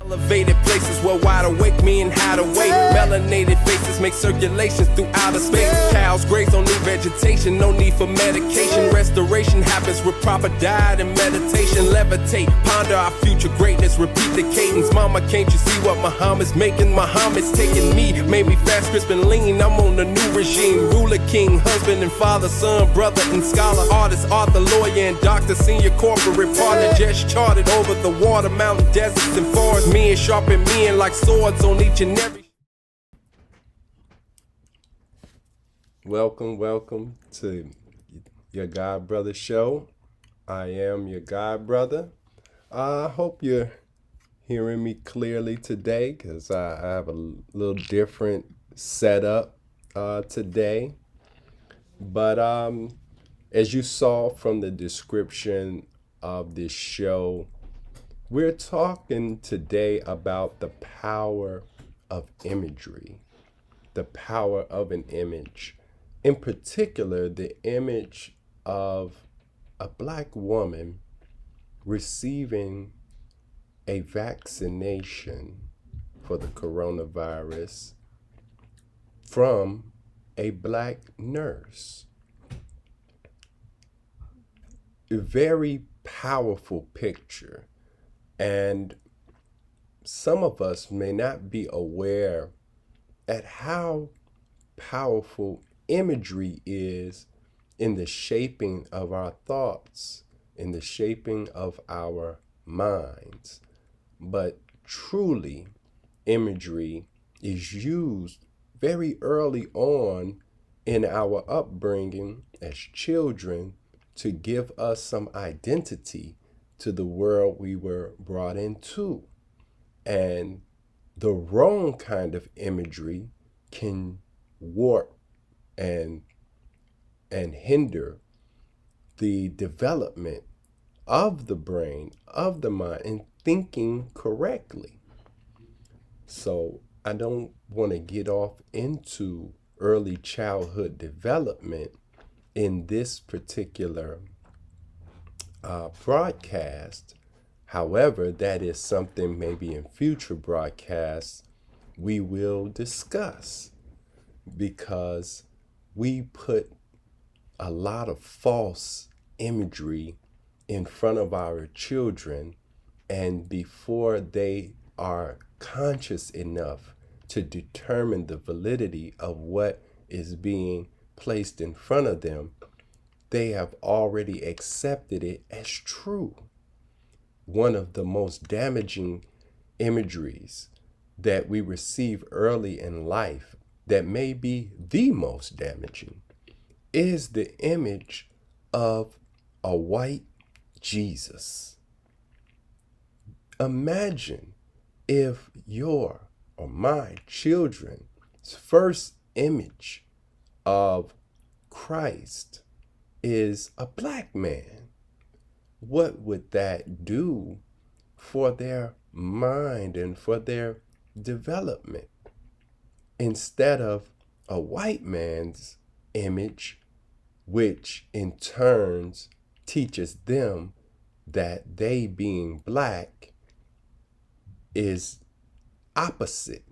Elevated places where wide awake men hide away. Melanated faces make circulations through outer space. Cows graze on new vegetation, no need for medication. Restoration happens with proper diet and meditation. Levitate, ponder our future greatness, repeat the cadence. Mama, can't you see what Muhammad's making? Muhammad's taking me, made me fast, crisp, and lean. I'm on a new regime. Ruler, king, husband and father, son, brother and scholar, artist, author, lawyer and doctor, senior corporate partner, just charted over the water, mountain, deserts and forests. Men sharpen men like swords on each and every. Welcome to Yourgodbrotha Show. I am your God brother. I hope you're hearing me clearly today, because I have a little different setup today. But as you saw from the description of this show, we're talking today about the power of imagery, the power of an image. In particular, the image of a Black woman receiving a vaccination for the coronavirus from a Black nurse. A very powerful picture. And some of us may not be aware at how powerful imagery is in the shaping of our thoughts, in the shaping of our minds. But truly, imagery is used very early on in our upbringing as children to give us some identity to the world we were brought into. And the wrong kind of imagery can warp and hinder the development of the brain, of the mind, in thinking correctly. So I don't want to get off into early childhood development in this particular broadcast. However, that is something maybe in future broadcasts we will discuss, because we put a lot of false imagery in front of our children, and before they are conscious enough to determine the validity of what is being placed in front of them, they have already accepted it as true. One of the most damaging imageries that we receive early in life, that may be the most damaging, is the image of a white Jesus. Imagine if your or my children's first image of Christ is a Black man. What would that do for their mind and for their development? Instead of a white man's image, which in turn teaches them that they, being Black, is opposite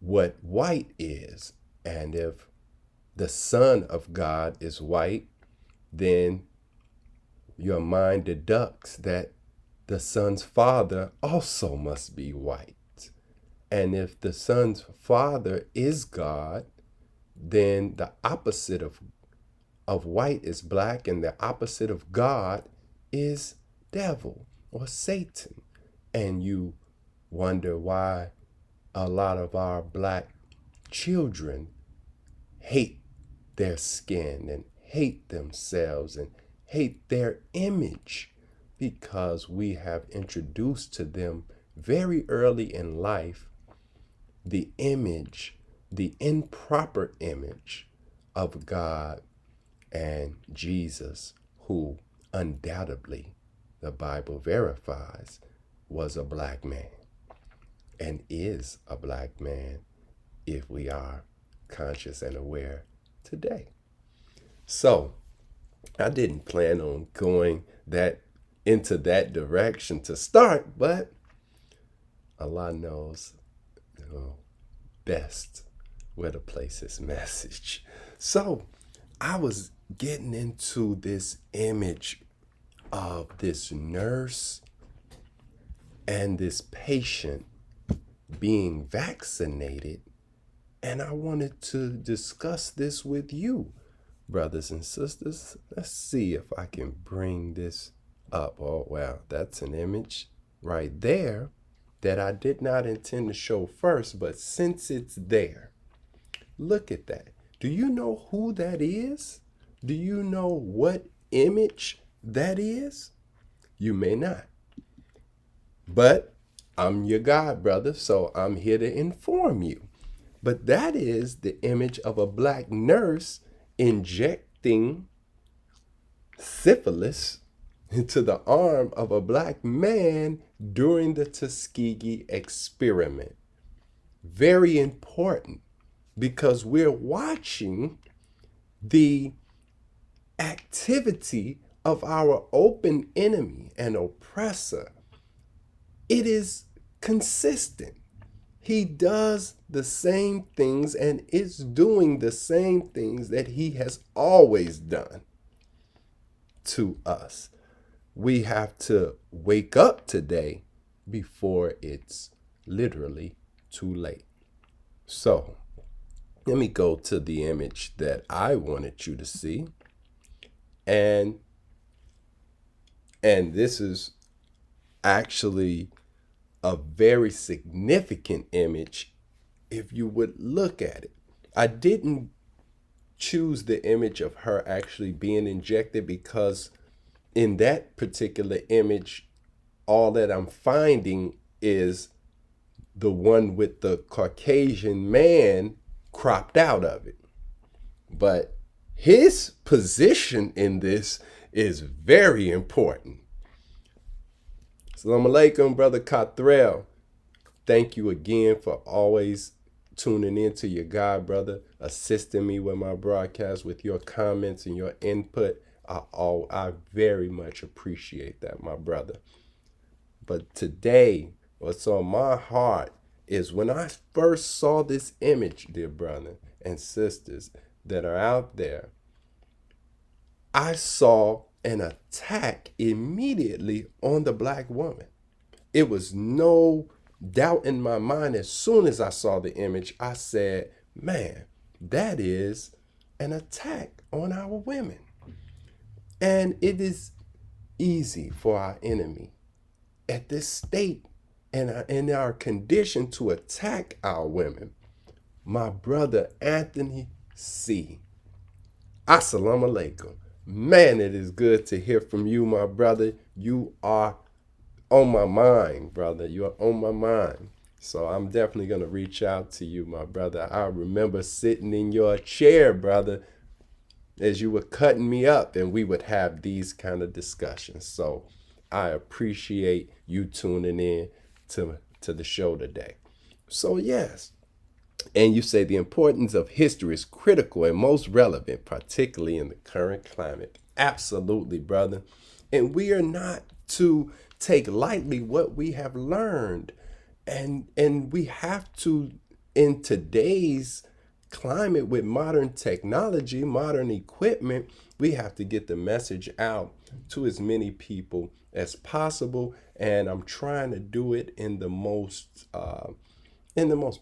what white is. And if the Son of God is white, then your mind deducts that the Son's father also must be white. And if the Son's father is God, then the opposite of white is Black, and the opposite of God is devil or Satan. And you wonder why a lot of our Black children hate their skin and hate themselves and hate their image, because we have introduced to them very early in life the image, the improper image of God and Jesus, who undoubtedly, the Bible verifies, was a Black man and is a Black man, if we are conscious and aware today. So I didn't plan on going into that direction to start, but Allah knows, best where to place His message. So I was getting into this image of this nurse and this patient being vaccinated, and I wanted to discuss this with you, brothers and sisters. Let's see if I can bring this up. Oh, wow, that's an image right there that I did not intend to show first, but since it's there, look at that. Do you know who that is? Do you know what image that is? You may not. But I'm your God, brother, so I'm here to inform you. But that is the image of a black nurse injecting syphilis into the arm of a black man during the Tuskegee experiment. Very important, because we're watching the activity of our open enemy and oppressor. It is consistent. He does the same things and is doing the same things that he has always done to us. We have to wake up today before it's literally too late. So let me go to the image that I wanted you to see. And this is actually a very significant image if you would look at it. I didn't choose the image of her actually being injected because in that particular image, all that I'm finding is the one with the Caucasian man cropped out of it. But his position in this is very important. Assalamu alaikum, Brother Cothrell. Thank you again for always tuning in to your God, brother, assisting me with my broadcast with your comments and your input. I very much appreciate that, my brother. But today, what's on my heart is when I first saw this image, dear brother and sisters that are out there, I saw an attack immediately on the black woman. It was no doubt in my mind. As soon as I saw the image, I said, man, that is an attack on our women. And it is easy for our enemy at this state and in our condition to attack our women. My brother Anthony C. Assalamu alaikum. Man, it is good to hear from you, my brother. You are on my mind, brother. You are on my mind. So I'm definitely going to reach out to you, my brother. I remember sitting in your chair, brother, as you were cutting me up, and we would have these kind of discussions. So I appreciate you tuning in to the show today. So yes, and you say the importance of history is critical and most relevant, particularly in the current climate. Absolutely, brother. And we are not to take lightly what we have learned. And we have to, in today's climate with modern technology, modern equipment, we have to get the message out to as many people as possible. And I'm trying to do it in the most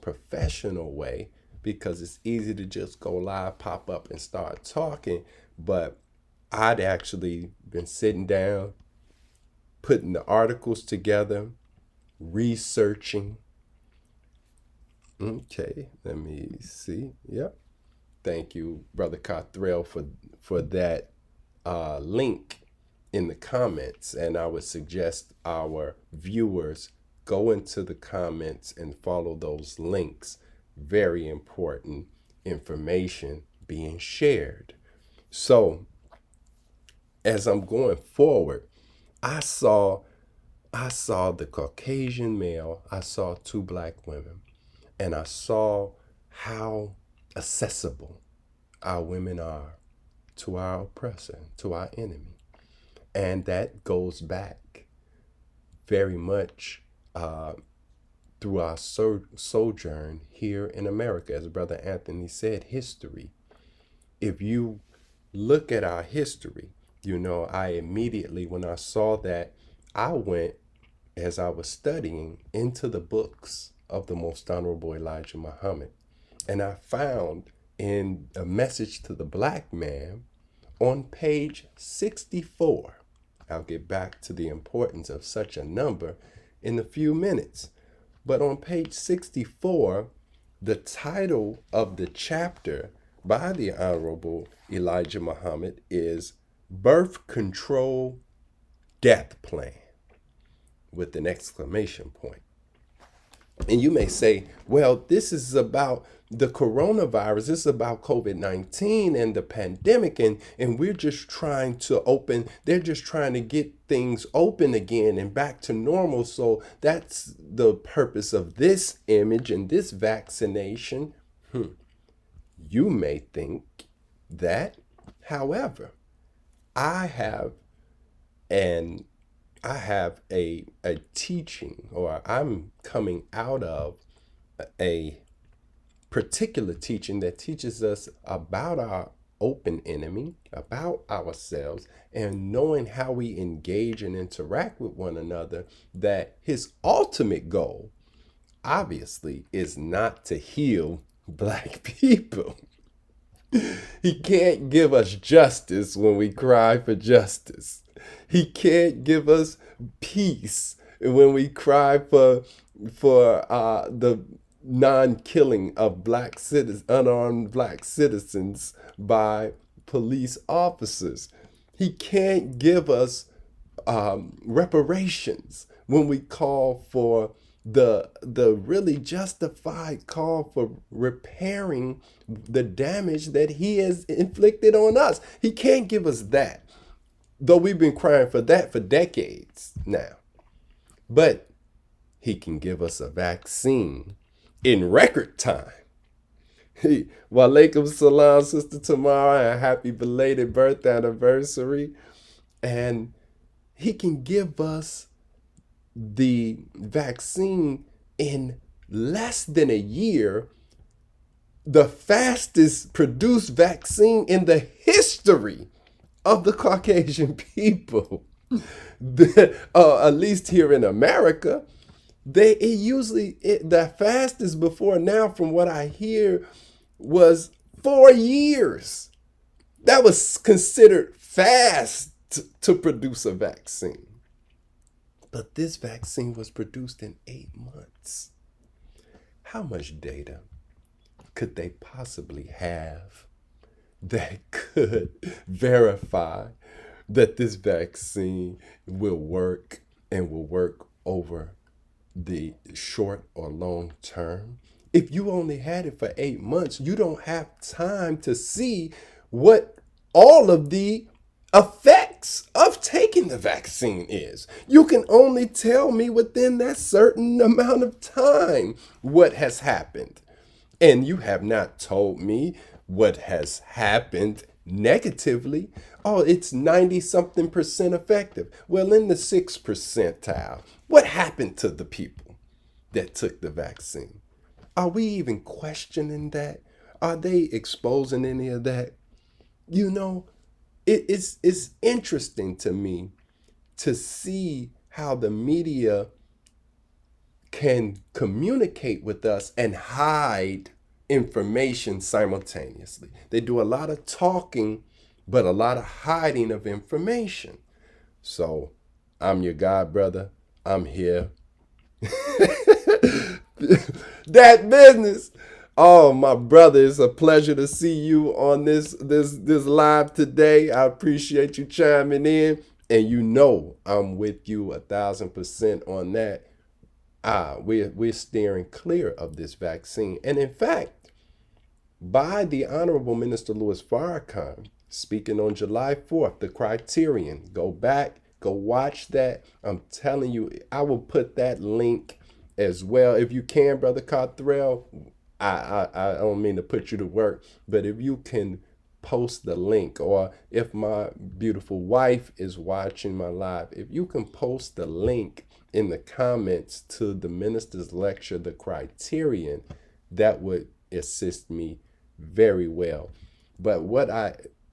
professional way, because it's easy to just go live, pop up and start talking. But I'd actually been sitting down, putting the articles together, researching. Okay, let me see. Yep. Thank you, Brother Cothrell, for that link in the comments. And I would suggest our viewers go into the comments and follow those links. Very important information being shared. So as I'm going forward, I saw the Caucasian male, I saw two black women, and I saw how accessible our women are to our oppressor, to our enemy. And that goes back very much through our sojourn here in America. As Brother Anthony said, history. If you look at our history, I immediately, when I saw that, I went, as I was studying, into the books of the Most Honorable Elijah Muhammad. And I found in A Message to the Black Man on page 64. I'll get back to the importance of such a number in a few minutes. But on page 64, the title of the chapter by the Honorable Elijah Muhammad is Birth Control Death Plan, with an exclamation point. And you may say, well, this is about the coronavirus. This is about COVID-19 and the pandemic. And we're just trying to they're just trying to get things open again and back to normal. So that's the purpose of this image and this vaccination. You may think that. However, I have a teaching, or I'm coming out of a particular teaching that teaches us about our open enemy, about ourselves, and knowing how we engage and interact with one another, that his ultimate goal, obviously, is not to heal Black people. He can't give us justice when we cry for justice. He can't give us peace when we cry for the non-killing of unarmed Black citizens by police officers. He can't give us reparations when we call for the really justified call for repairing the damage that he has inflicted on us. He can't give us that, though we've been crying for that for decades now. But he can give us a vaccine in record time. Walaikum salam, Sister Tamara, and happy belated birth anniversary. And he can give us the vaccine in less than a year, the fastest produced vaccine in the history of the Caucasian people. At least here in America, the fastest before now, from what I hear, was 4 years. That was considered fast to produce a vaccine. But this vaccine was produced in 8 months. How much data could they possibly have that could verify that this vaccine will work and will work over the short or long term? If you only had it for 8 months, you don't have time to see what all of the effects of taking the vaccine is. You can only tell me within that certain amount of time what has happened. And you have not told me what has happened negatively. Oh, it's 90-something% effective. Well, in the 6th percentile, what happened to the people that took the vaccine? Are we even questioning that? Are they exposing any of that? It's interesting to me to see how the media can communicate with us and hide information simultaneously. They do a lot of talking, but a lot of hiding of information. So I'm your God brother. I'm here. That business. Oh, my brother, it's a pleasure to see you on this live today. I appreciate you chiming in, and I'm with you 1,000% on that. We're steering clear of this vaccine. And in fact, by the Honorable Minister Louis Farrakhan, speaking on July 4th, the Criterion, go back, go watch that. I'm telling you, I will put that link as well. If you can, Brother Cottrell, I don't mean to put you to work, but if you can post the link, or if my beautiful wife is watching my live, if you can post the link in the comments to the minister's lecture, The Criterion, that would assist me very well. But what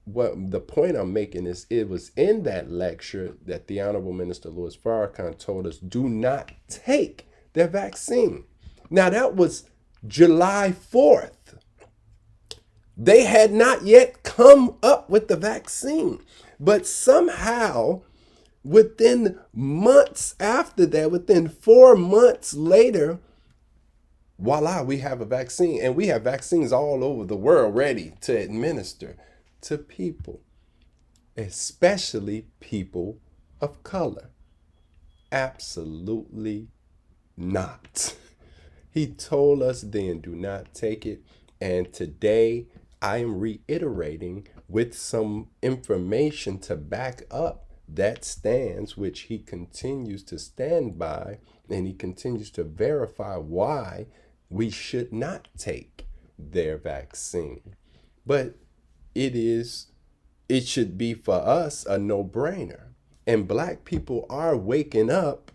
the point I'm making is, it was in that lecture that the Honorable Minister Louis Farrakhan told us, do not take their vaccine. Now that was July 4th. They had not yet come up with the vaccine. But somehow, within months after that, within 4 months later, voila, we have a vaccine. And we have vaccines all over the world ready to administer to people, especially people of color. Absolutely not. He told us then, do not take it. And today I am reiterating with some information to back up that stance, which he continues to stand by, and he continues to verify why we should not take their vaccine. But it should be for us a no-brainer. And Black people are waking up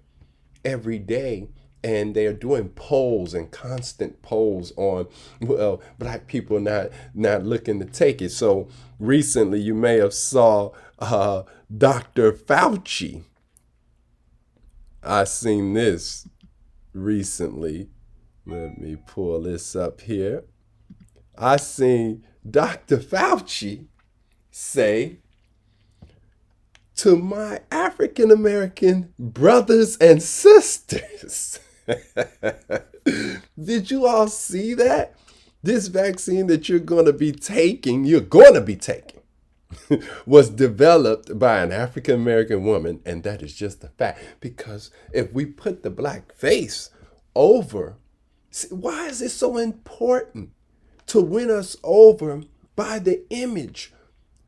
every day, and they're doing polls and constant polls on, well, Black people not looking to take it. So recently you may have saw Dr. Fauci. I seen this recently. Let me pull this up here. I seen Dr. Fauci say, to my African American brothers and sisters. Did you all see that? This vaccine that you're going to be taking, was developed by an African American woman, and that is just a fact. Because if we put the Black face over, see, why is it so important to win us over by the image,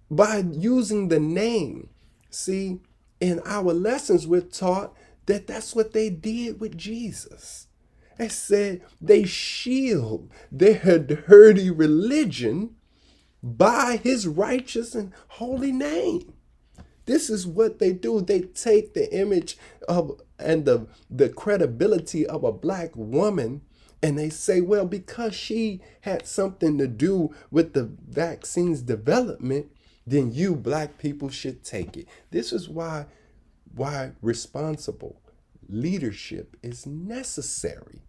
by using the name? See, in our lessons, we're taught that that's what they did with Jesus. They said they shield their dirty religion by his righteous and holy name. This is what they do. They take the image of and the credibility of a Black woman, and they say, well, because she had something to do with the vaccine's development, then you Black people should take it. This is why responsible leadership is necessary.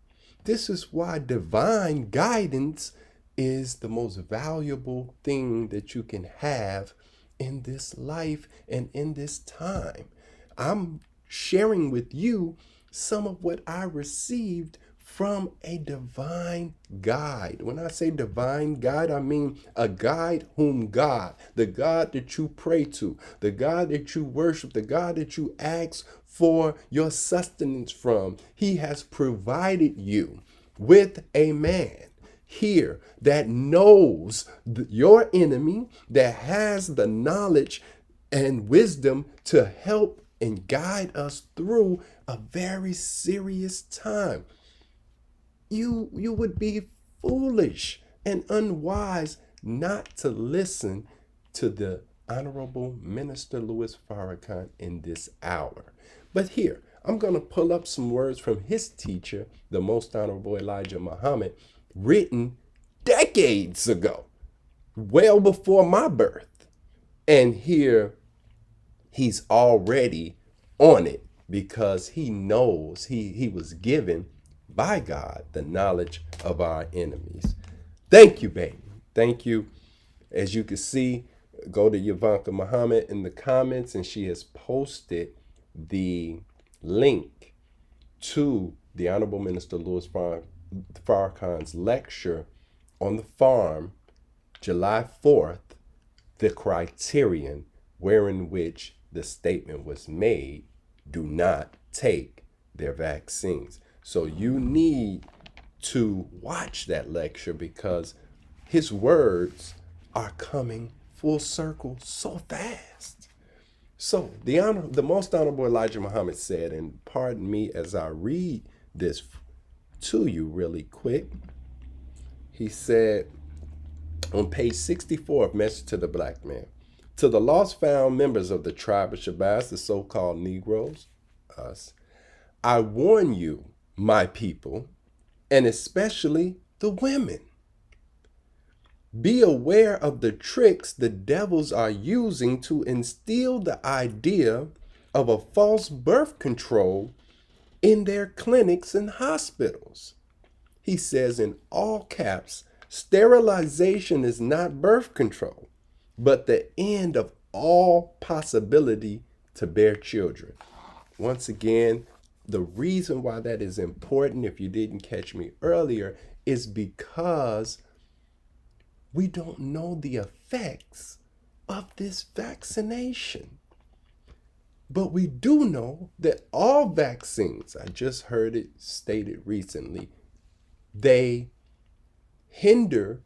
This is why divine guidance is the most valuable thing that you can have in this life and in this time. I'm sharing with you some of what I received from a divine guide. When I say divine guide, I mean a guide whom God, the God that you pray to, the God that you worship, the God that you ask for your sustenance from, he has provided you with a man here that knows your enemy, that has the knowledge and wisdom to help and guide us through a very serious time. You would be foolish and unwise not to listen to the Honorable Minister Louis Farrakhan in this hour. But here, I'm going to pull up some words from his teacher, the Most Honorable Elijah Muhammad, written decades ago, well before my birth. And here, he's already on it because he knows he was given by God the knowledge of our enemies. Thank you, baby. Thank you. As you can see, go to Yavanka Muhammad in the comments, and she has posted the link to the Honorable Minister Louis Farrakhan's lecture on the farm, July 4th, The Criterion, wherein which the statement was made, do not take their vaccines. So you need to watch that lecture because his words are coming full circle so fast. So the Most Honorable Elijah Muhammad said, and pardon me as I read this to you really quick, he said, On page 64 of Message to the Black Man. To the lost found members of the tribe of Shabazz, the so-called Negroes, us, I warn you, my people, and especially the women. Be aware of the tricks the devils are using to instill the idea of a false birth control in their clinics and hospitals. He says in all caps, sterilization is not birth control, but the end of all possibility to bear children. Once again, the reason why that is important, if you didn't catch me earlier, is because we don't know the effects of this vaccination. But we do know that all vaccines, I just heard it stated recently, they hinder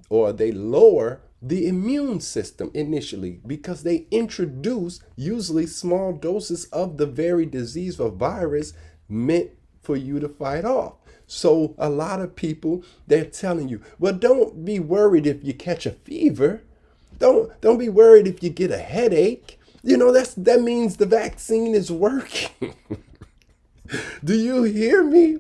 or they lower the immune system initially because they introduce usually small doses of the very disease or virus meant for you to fight off. So a lot of people, they're telling you, well, don't be worried if you catch a fever. Don't be worried if you get a headache. You know, that means the vaccine is working. Do you hear me?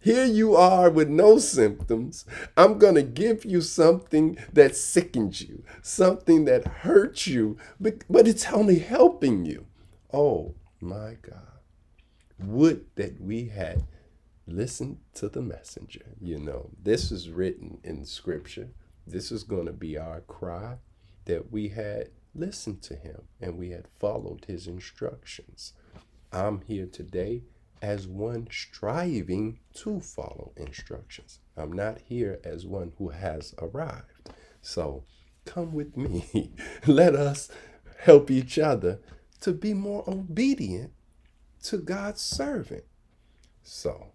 Here you are with no symptoms. I'm going to give you something that sickens you, something that hurts you, but it's only helping you. Oh my God. Would that we had listened to the messenger. You know, this is written in scripture. This is going to be our cry, that we had listened to him and we had followed his instructions. I'm here today as one striving to follow instructions. I'm not here as one who has arrived. So come with me. Let us help each other to be more obedient to God's servant. So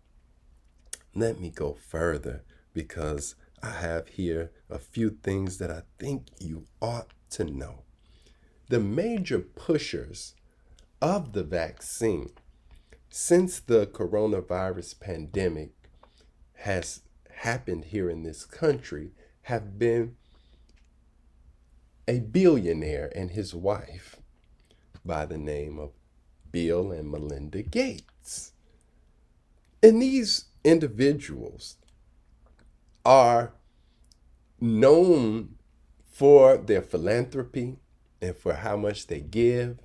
let me go further because I have here a few things that I think you ought to know. The major pushers of the vaccine since the coronavirus pandemic has happened here in this country have been a billionaire and his wife by the name of Bill and Melinda Gates. And these individuals are known for their philanthropy and for how much they give.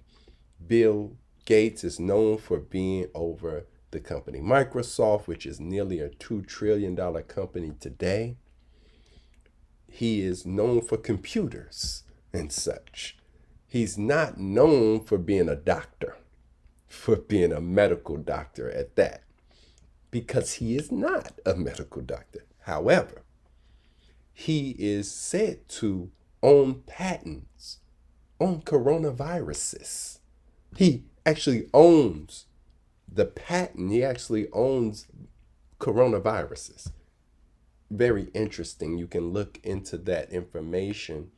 Bill Gates is known for being over the company Microsoft, which is nearly a $2 trillion company today. He is known for computers and such. He's not known for being a doctor, for being a medical doctor at that, because he is not a medical doctor. However, he is said to own patents on coronaviruses. He actually owns the patent. He actually owns coronaviruses. Very interesting. You can look into that information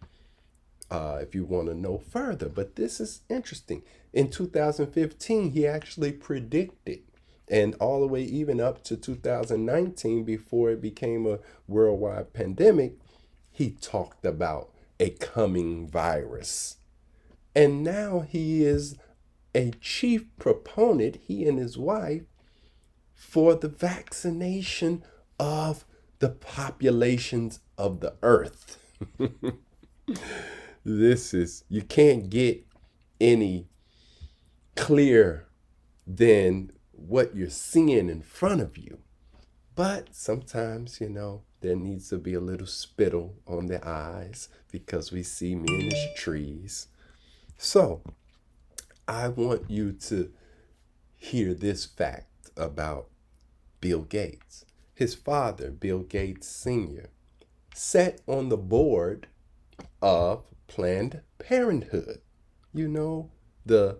if you want to know further. But this is interesting. In 2015, he actually predicted, and all the way even up to 2019, before it became a worldwide pandemic, he talked about a coming virus. And now he is a chief proponent, he and his wife, for the vaccination of the populations of the earth. You can't get any clearer than what you're seeing in front of you. But sometimes, there needs to be a little spittle on the eyes because we see men as trees. So I want you to hear this fact about Bill Gates. His father, Bill Gates Sr., sat on the board of Planned Parenthood. The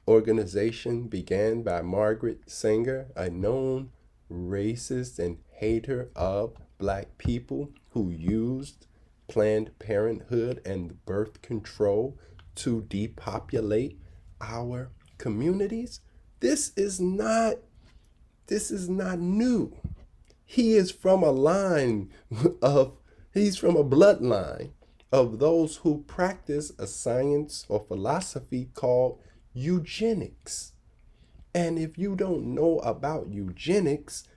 organization began by Margaret Sanger, a known racist and hater of Black people who used Planned Parenthood and birth control to depopulate our communities. This is not new. He is from a line of He's from a bloodline of those who practice a science or philosophy called eugenics. And if you don't know about eugenics,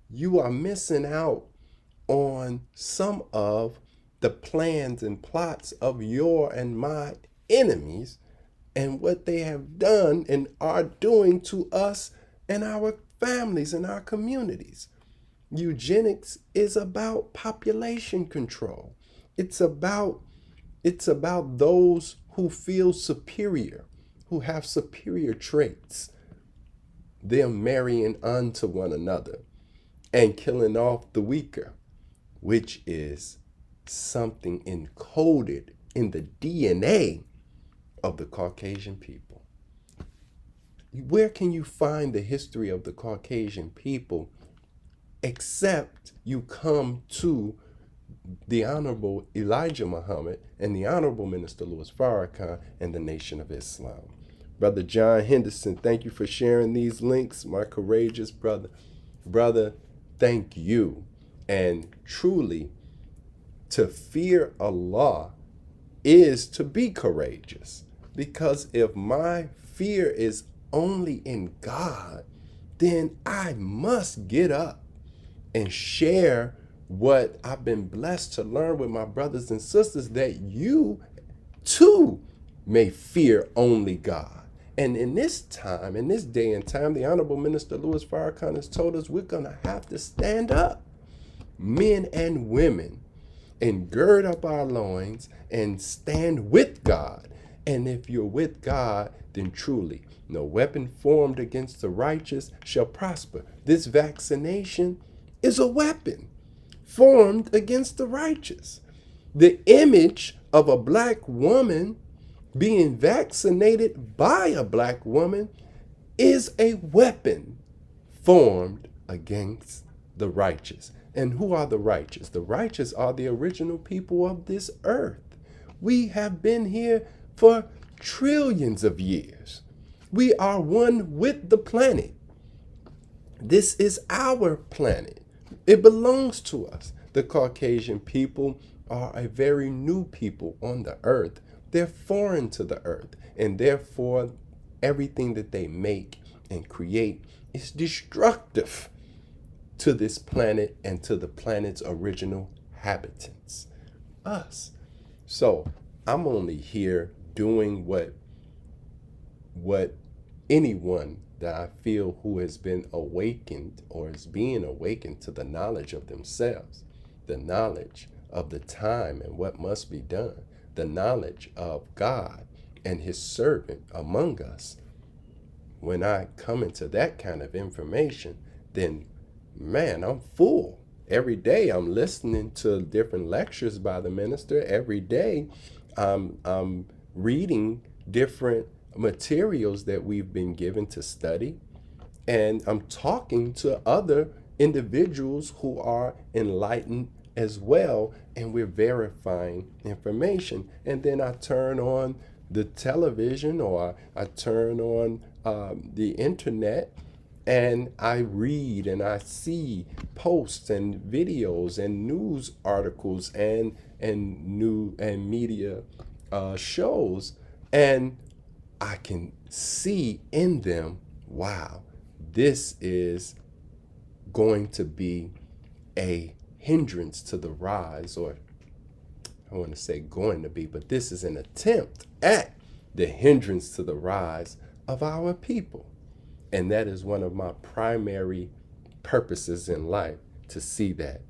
you are missing out on some of the plans and plots of your and my enemies and what they have done and are doing to us and our families and our communities. Eugenics is about population control. It's about those who feel superior, who have superior traits. They're marrying unto one another and killing off the weaker, which is something encoded in the DNA of the Caucasian people. Where can you find the history of the Caucasian people except you come to the Honorable Elijah Muhammad and the Honorable Minister Louis Farrakhan and the Nation of Islam? Brother John Henderson, thank you for sharing these links, my courageous brother. Brother, thank you. And truly, to fear Allah is to be courageous. Because if my fear is only in God, then I must get up and share what I've been blessed to learn with my brothers and sisters, that you too may fear only God. And in this time, in this day and time, the Honorable Minister Louis Farrakhan has told us we're going to have to stand up, men and women, and gird up our loins and stand with God. And if you're with God, then truly no weapon formed against the righteous shall prosper. This vaccination is a weapon formed against the righteous. The image of a black woman being vaccinated by a black woman is a weapon formed against the righteous. And who are the righteous? The righteous are the original people of this earth. We have been here for trillions of years. We are one with the planet. This is our planet. It belongs to us. The Caucasian people are a very new people on the earth. They're foreign to the earth, and therefore everything that they make and create is destructive to this planet and to the planet's original habitants, us. So I'm only here doing what anyone that I feel who has been awakened or is being awakened to the knowledge of themselves, the knowledge of the time and what must be done, the knowledge of God and his servant among us. When I come into that kind of information, then man, I'm full. Every day I'm listening to different lectures by the minister. Every day I'm reading different materials that we've been given to study. And I'm talking to other individuals who are enlightened as well. And we're verifying information. And then I turn on the television or I turn on the internet, and I read and I see posts and videos and news articles and media shows, and I can see in them, wow, this is going to be a hindrance to the rise, or I want to say going to be, but this is an attempt at the hindrance to the rise of our people. And that is one of my primary purposes in life, to see that.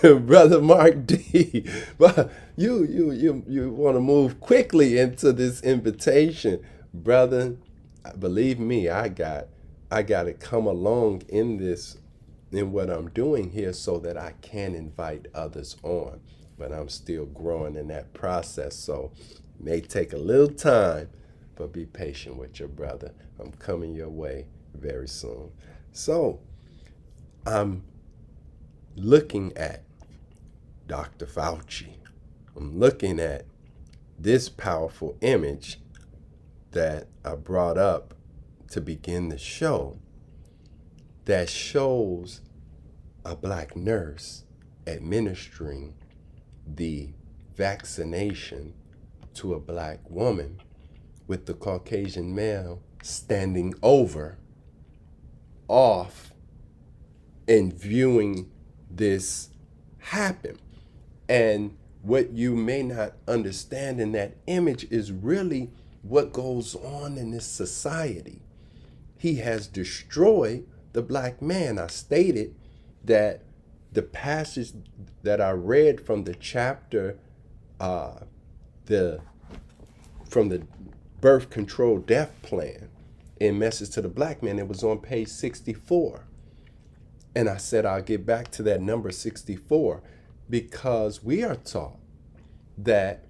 Brother Mark D, but you want to move quickly into this invitation, brother. Believe me, I got to come along in this, in what I'm doing here, so that I can invite others on. But I'm still growing in that process, so it may take a little time, but be patient with your brother. I'm coming your way very soon. So I'm looking at Dr. Fauci. I'm looking at this powerful image that I brought up to begin the show, that shows a black nurse administering the vaccination to a black woman with the Caucasian male standing over, off, and viewing this happen. And what you may not understand in that image is really what goes on in this society. He has destroyed the black man. I stated that the passage that I read from the chapter, the from the birth control death plan in Message to the Black Man, it was on page 64. And I said I'll get back to that number 64 because we are taught that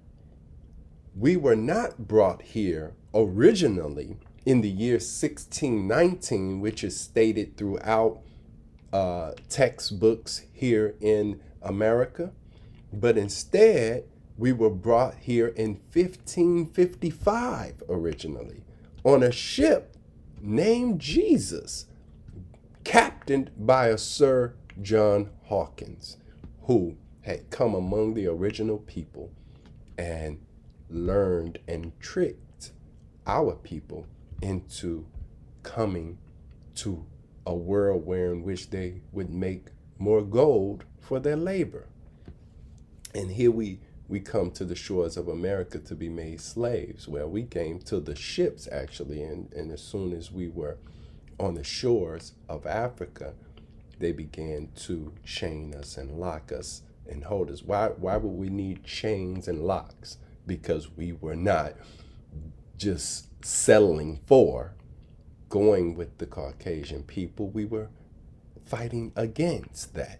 we were not brought here originally in the year 1619, which is stated throughout textbooks here in America, but instead we were brought here in 1555 originally on a ship named Jesus, captained by a Sir John Hawkins, who had come among the original people and learned and tricked our people into coming to a world where in which they would make more gold for their labor. And here we come to the shores of America to be made slaves. Well, we came to the ships actually, and as soon as we were on the shores of Africa, they began to chain us and lock us and hold us. Why would we need chains and locks? Because we were not just settling for going with the Caucasian people. We were fighting against that.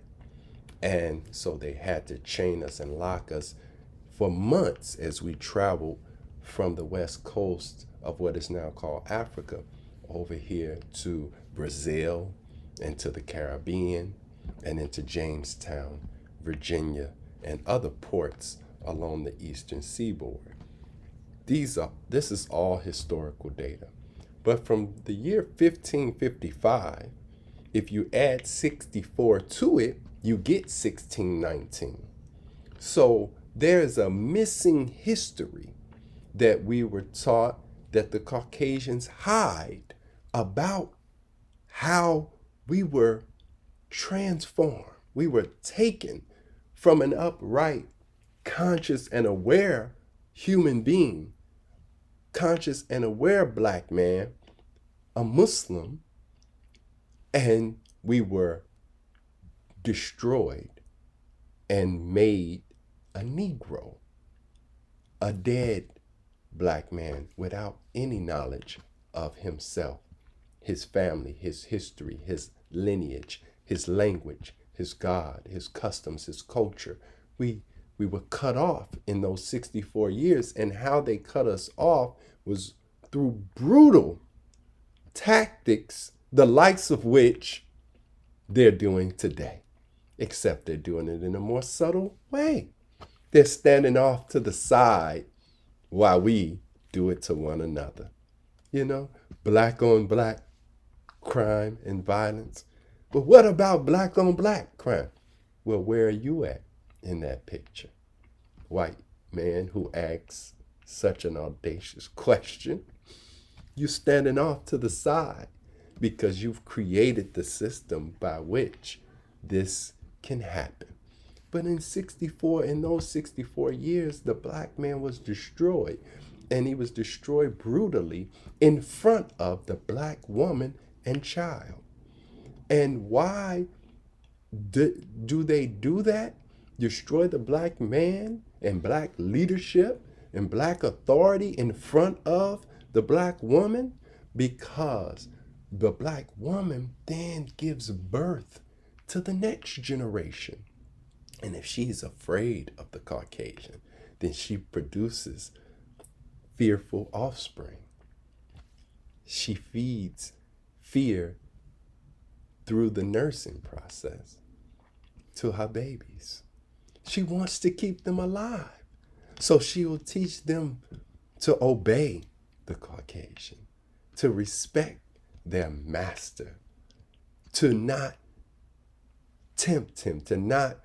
And so they had to chain us and lock us for months as we traveled from the west coast of what is now called Africa over here to Brazil and to the Caribbean and into Jamestown, Virginia, and other ports along the eastern seaboard. This is all historical data. But from the year 1555, if you add 64 to it, you get 1619. So there is a missing history that we were taught that the Caucasians hide about how we were transformed. We were taken from an upright, conscious, and aware human being, conscious and aware black man, a Muslim, and we were destroyed and made a Negro, a dead black man without any knowledge of himself, his family, his history, his lineage, his language, his God, his customs, his culture. We were cut off in those 64 years, and how they cut us off was through brutal tactics, the likes of which they're doing today, except they're doing it in a more subtle way. They're standing off to the side while we do it to one another. You know, black on black crime and violence. But what about black on black crime? Well, where are you at in that picture? White man who asks such an audacious question. You're standing off to the side because you've created the system by which this can happen. But in those 64 years, the black man was destroyed, and he was destroyed brutally in front of the black woman and child. And why do they do that? Destroy the black man and black leadership and black authority in front of the black woman? Because the black woman then gives birth to the next generation. And if she's afraid of the Caucasian, then she produces fearful offspring. She feeds fear through the nursing process to her babies. She wants to keep them alive. So she will teach them to obey the Caucasian, to respect their master, to not tempt him, to not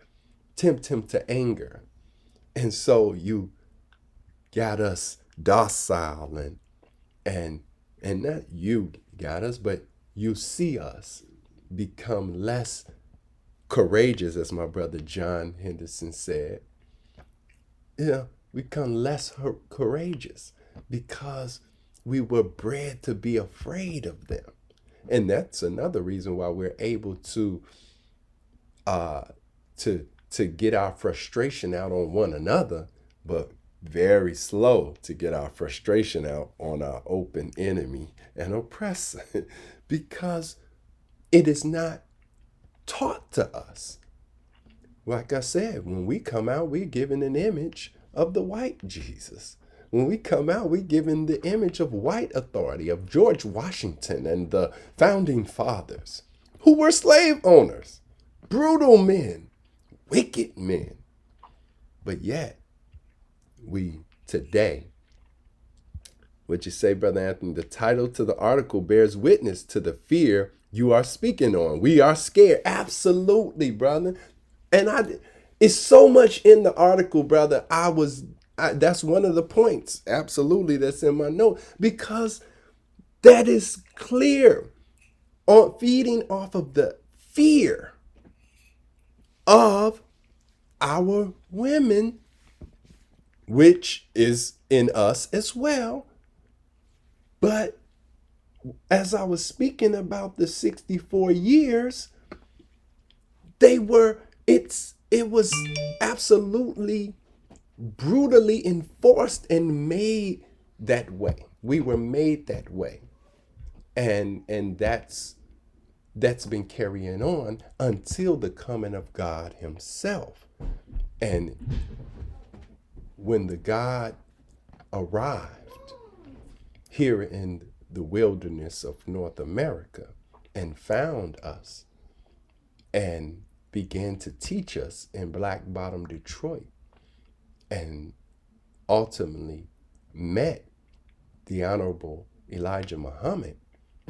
tempt him to anger. And so you got us docile and not you got us, but you see us become less courageous, as my brother John Henderson said. We become less courageous because we were bred to be afraid of them. And that's another reason why we're able to get our frustration out on one another, but very slow to get our frustration out on our open enemy and oppressor, because it is not taught to us. Like I said, when we come out, we're given an image of the white Jesus. When we come out, we're given the image of white authority, of George Washington and the founding fathers, who were slave owners, brutal men, wicked men. But yet, we today, what you say, Brother Anthony, the title to the article bears witness to the fear you are speaking on. We are scared. Absolutely, brother. And it's so much in the article, brother. That's one of the points, absolutely, that's in my note, because that is clear, on feeding off of the fear of our women, which is in us as well. But as I was speaking about the 64 years, it was absolutely brutally enforced and made that way. We were made that way. And that's been carrying on until the coming of God himself. And when the God arrived here in the wilderness of North America and found us and began to teach us in Black Bottom, Detroit, and ultimately met the Honorable Elijah Muhammad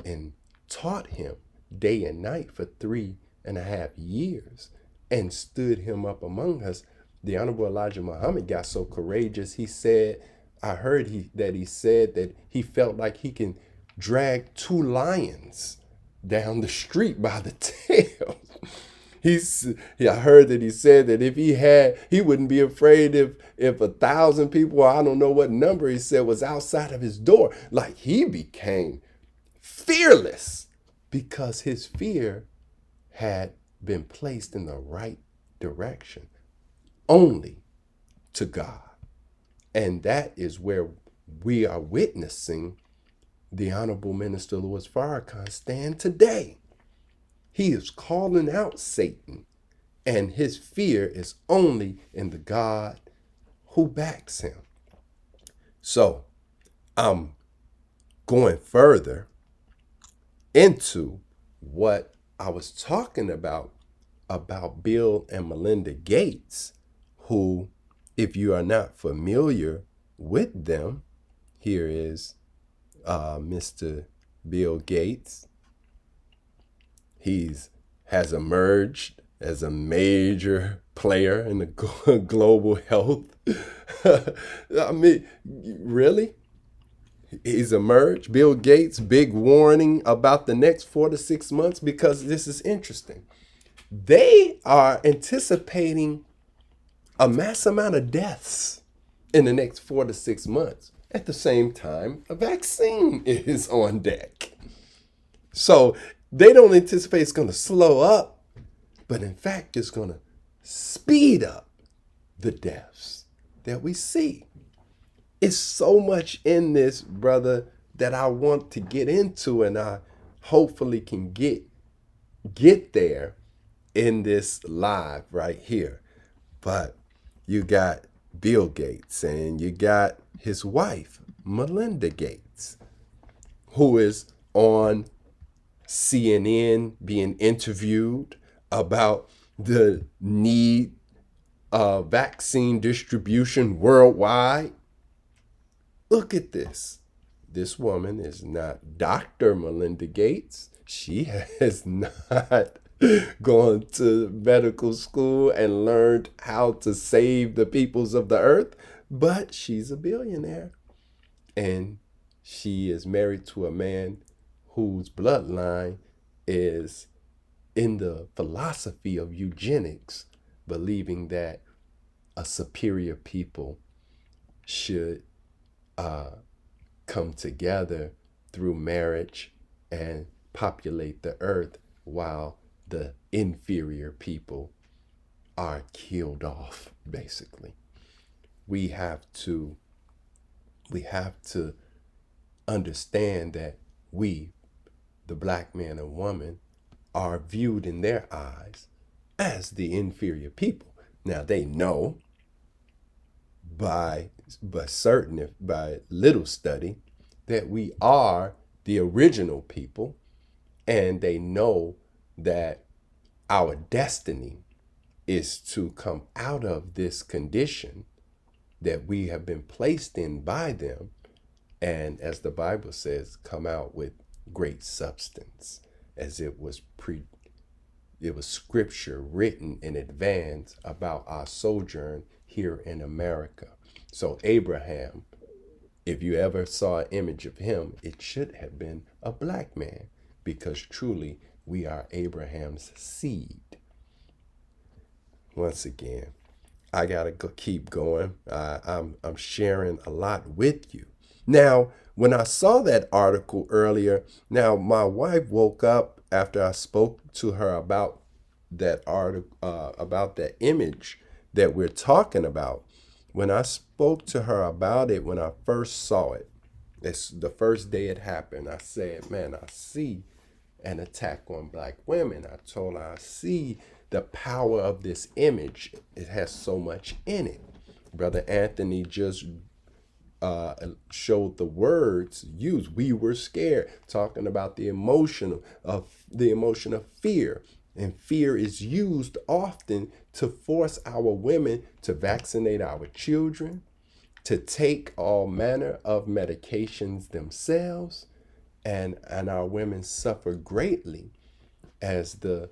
and taught him day and night for 3.5 years and stood him up among us. The Honorable Elijah Muhammad got so courageous, he said, I heard he said that he felt like he can drag 2 lions down the street by the tail. I heard that he said that if he wouldn't be afraid if 1,000 people, or I don't know what number he said, was outside of his door. Like, he became fearless because his fear had been placed in the right direction, only to God. And that is where we are witnessing the Honorable Minister Louis Farrakhan stand today. He is calling out Satan, and his fear is only in the God who backs him. So I'm going further into what I was talking about Bill and Melinda Gates, who, if you are not familiar with them, here is Mr. Bill Gates. Has emerged as a major player in the global health. I mean, really? He's emerged. Bill Gates, big warning about the next 4 to 6 months, because this is interesting. They are anticipating a mass amount of deaths in the next 4 to 6 months. At the same time, a vaccine is on deck. So they don't anticipate it's going to slow up, but in fact, it's going to speed up the deaths that we see. It's so much in this, brother, that I want to get into, and I hopefully can get there in this live right here. But you got Bill Gates and you got his wife, Melinda Gates, who is on CNN being interviewed about the need of vaccine distribution worldwide. Look at this. This woman is not Dr. Melinda Gates. She has not going to medical school and learned how to save the peoples of the earth, but she's a billionaire. And she is married to a man whose bloodline is in the philosophy of eugenics, believing that a superior people should come together through marriage and populate the earth while the inferior people are killed off, basically. We have to understand that we, the black man and woman, are viewed in their eyes as the inferior people. Now they know by little study that we are the original people, and they know that our destiny is to come out of this condition that we have been placed in by them, and as the Bible says, come out with great substance, as it was scripture written in advance about our sojourn here in America. So Abraham, if you ever saw an image of him, it should have been a black man, because truly we are Abraham's seed. Once again, I gotta keep going. I'm sharing a lot with you. Now, when I saw that article earlier, now my wife woke up after I spoke to her about that article, about that image that we're talking about. When I spoke to her about it, when I first saw it, it's the first day it happened, I said, man, I see an attack on black women. I told her, I see the power of this image. It has so much in it. Brother Anthony just showed the words used. We were scared, talking about the emotion of fear. And fear is used often to force our women to vaccinate our children, to take all manner of medications themselves, and our women suffer greatly as the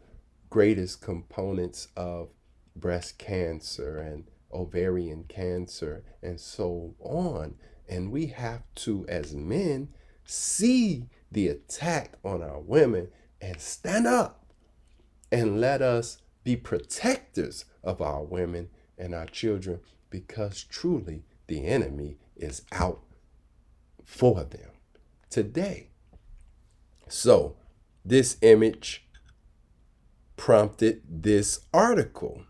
greatest components of breast cancer and ovarian cancer and so on. And we have to, as men, see the attack on our women and stand up and let us be protectors of our women and our children, because truly the enemy is out for them today. So this image prompted this article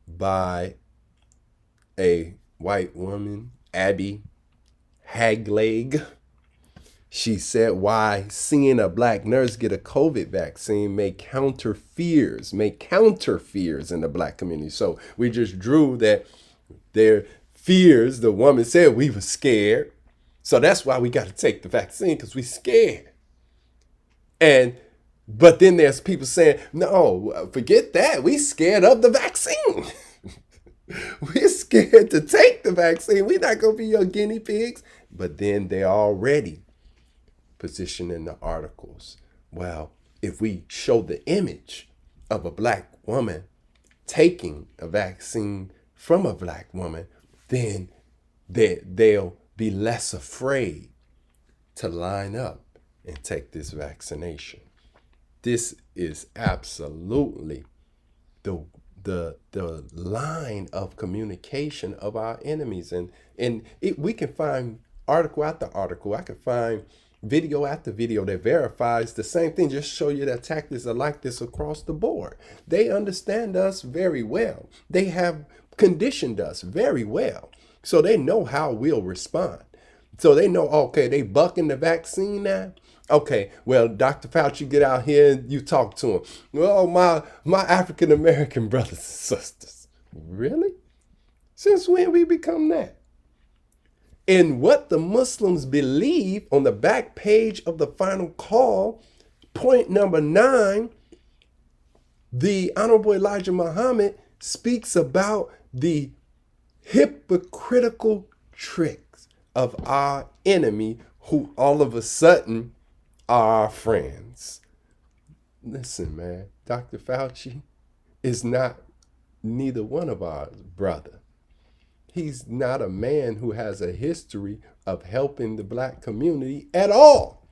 by a white woman, Abby Hagleg. She said why seeing a black nurse get a COVID vaccine may counter fears in the black community. So we just drew that their fears, the woman said we were scared. So that's why we got to take the vaccine, because we scared. But then there's people saying, no, forget that. We scared of the vaccine. We're scared to take the vaccine. We're not going to be your guinea pigs. But then they're already positioning the articles. Well, if we show the image of a black woman taking a vaccine from a black woman, then they'll be less afraid to line up and take this vaccination. This is absolutely the line of communication of our enemies, and we can find article after article. I can find video after video that verifies the same thing. Just show you that tactics are like this across the board. They understand us very well. They have conditioned us very well, so they know how we'll respond. So they know, okay, they bucking the vaccine now. Okay, well, Dr. Fauci, get out here and you talk to him. Well, my African-American brothers and sisters. Really? Since when we become that? And what the Muslims believe, on the back page of the final call, point number 9, the Honorable Elijah Muhammad speaks about the hypocritical tricks of our enemy, who all of a sudden are our friends. Listen, man, Dr. Fauci is not neither one of our brother. He's not a man who has a history of helping the black community at all.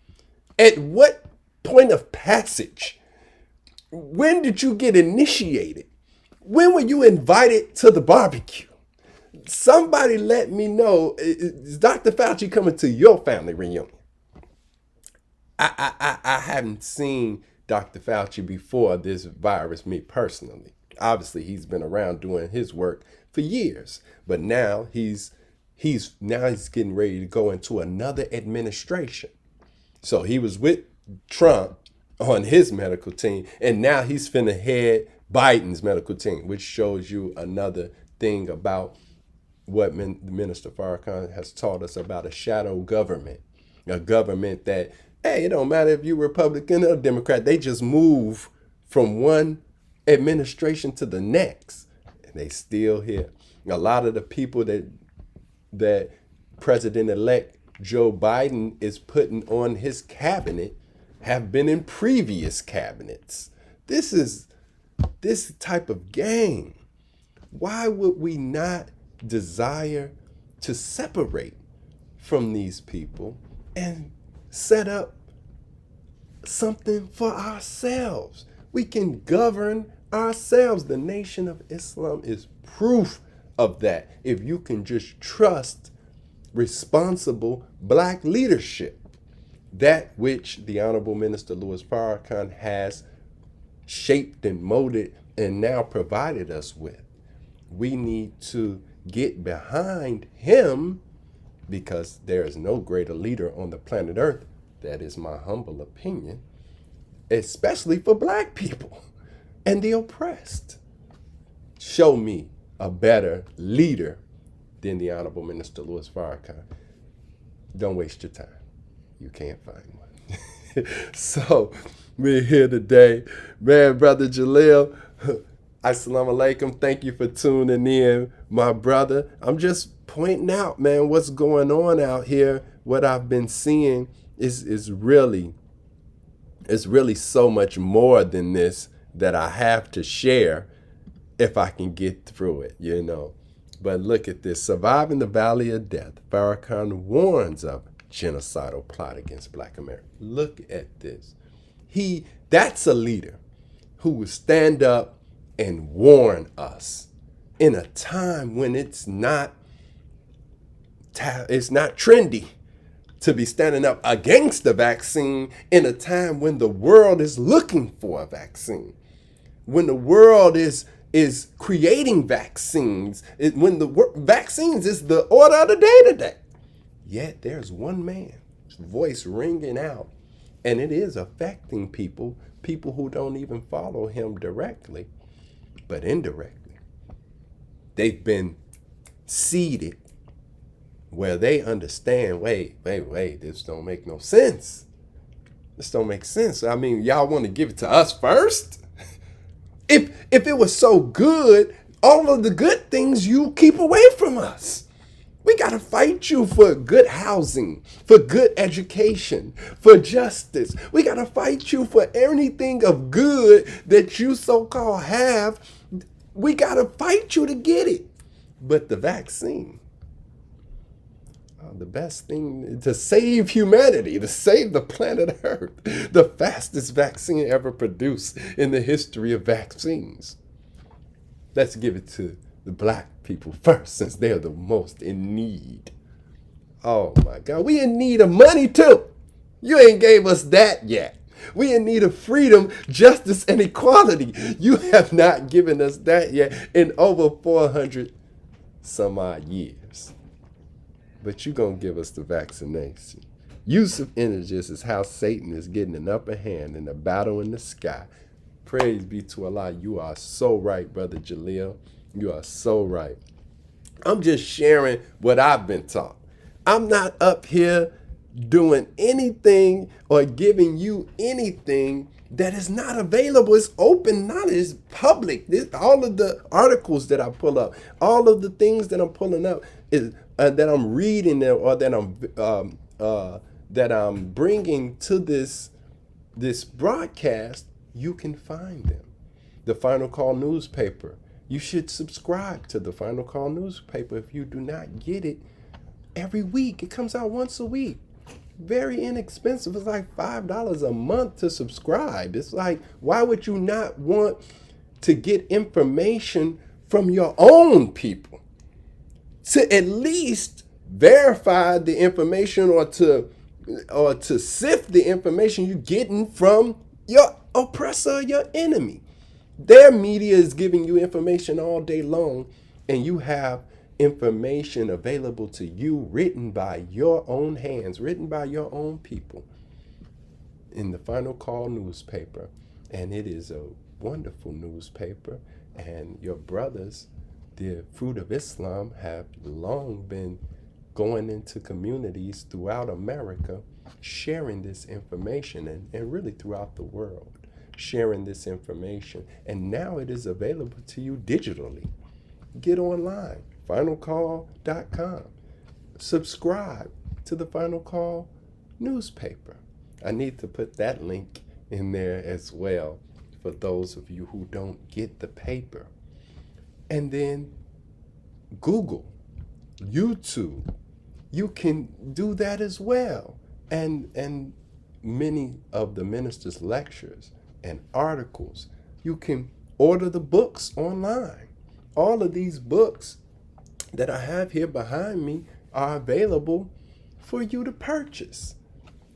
At what point of passage? When did you get initiated? When were you invited to the barbecue? Somebody let me know. Is Dr. Fauci coming to your family reunion? I haven't seen Dr. Fauci before this virus, me personally. Obviously, he's been around doing his work for years, but now he's getting ready to go into another administration. So he was with Trump on his medical team, and now he's finna head Biden's medical team, which shows you another thing about what Minister Farrakhan has taught us about a shadow government, a government that, hey, it don't matter if you're Republican or Democrat, they just move from one administration to the next, and they still here. A lot of the people that President-elect Joe Biden is putting on his cabinet have been in previous cabinets. This type of game. Why would we not desire to separate from these people and set up something for ourselves? We can govern ourselves. The Nation of Islam is proof of that. If you can just trust responsible black leadership, that which the Honorable Minister Louis Farrakhan has shaped and molded and now provided us with. We need to get behind him, because there is no greater leader on the planet Earth. That is my humble opinion, especially for black people and the oppressed. Show me a better leader than the Honorable Minister Louis Farrakhan. Don't waste your time. You can't find one. So we're here today. Man, Brother Jaleel, Assalamu alaikum. Thank you for tuning in, my brother. I'm just pointing out, man, what's going on out here. What I've been seeing is really so much more than this that I have to share if I can get through it, you know. But look at this. Surviving the Valley of Death. Farrakhan warns of genocidal plot against black America. Look at this. That's a leader who will stand up and warn us in a time when it's not trendy to be standing up against the vaccine, in a time when the world is looking for a vaccine, when the world is creating vaccines, when the vaccines is the order of the day today. Yet there's one man's voice ringing out, and it is affecting people who don't even follow him directly, but indirectly. They've been seeded where they understand, wait, this don't make no sense. This don't make sense. I mean, y'all want to give it to us first? If it was so good, all of the good things you keep away from us. We got to fight you for good housing, for good education, for justice. We got to fight you for anything of good that you so-called have. We got to fight you to get it. But the vaccine, the best thing to save humanity, to save the planet Earth, the fastest vaccine ever produced in the history of vaccines. Let's give it to the black people first, since they're the most in need. Oh my God, we in need of money too. You ain't gave us that yet. We in need of freedom, justice, and equality. You have not given us that yet in over 400 some odd years. But you gonna give us the vaccination. Use of energies is how Satan is getting an upper hand in the battle in the sky. Praise be to Allah. You are so right, Brother Jaleel. You are so right. I'm just sharing what I've been taught. I'm not up here doing anything or giving you anything that is not available. It's open knowledge. It's public. All of the articles that I pull up, all of the things that I'm pulling up is that I'm reading or that I'm bringing to this broadcast. you can find them. The Final Call newspaper. You should subscribe to the Final Call newspaper if you do not get it every week. It comes out once a week. Very inexpensive. It's like $5 a month to subscribe. It's like, why would you not want to get information from your own people? To at least verify the information or to sift the information you're getting from your oppressor, your enemy. Their media is giving you information all day long, and you have information available to you written by your own hands, written by your own people in the Final Call newspaper. And it is a wonderful newspaper. And your brothers, the Fruit of Islam, have long been going into communities throughout America, sharing this information, and really throughout the world, sharing this information. And now it is available to you digitally. Get online, finalcall.com. Subscribe to the Final Call newspaper. I need to put that link in there as well for those of you who don't get the paper. And then Google, YouTube, you can do that as well. And many of the ministers' lectures and articles, you can order the books online. All of these books that I have here behind me are available for you to purchase.